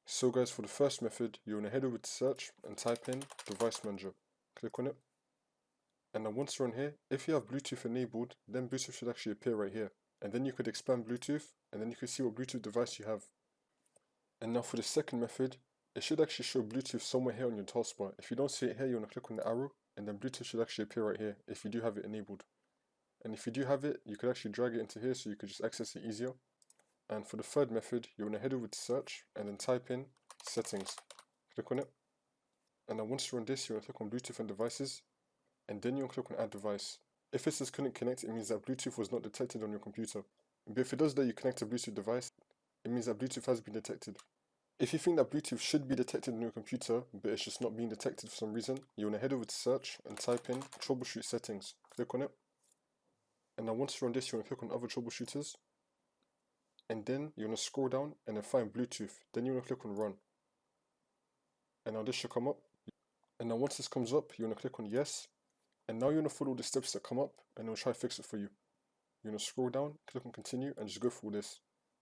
So guys, for the first method, you want to head over to search and type in device manager. Click on it. And now once you're on here, if you have Bluetooth enabled, then Bluetooth should actually appear right here. And then you could expand Bluetooth, and then you can see what Bluetooth device you have. And now for the second method, it should actually show Bluetooth somewhere here on your taskbar. If you don't see it here, you want to click on the arrow, and then Bluetooth should actually appear right here if you do have it enabled. And if you do have it, you could actually drag it into here so you could just access it easier. And for the third method, you want to head over to search and then type in settings. Click on it. And now once you're on this, you want to click on Bluetooth and devices, and then you want to click on add device. If it says couldn't connect, it means that Bluetooth was not detected on your computer. But if it does that you connect a Bluetooth device, it means that Bluetooth has been detected. If you think that Bluetooth should be detected on your computer, but it's just not being detected for some reason, you want to head over to search and type in troubleshoot settings. Click on it. And now once you're on this, you want to click on other troubleshooters. And then you want to scroll down and then find Bluetooth. Then you want to click on run. And now this should come up. And now once this comes up, you want to click on yes. And now you want to follow the steps that come up and it'll try to fix it for you. You want to scroll down, click on continue, and just go through this.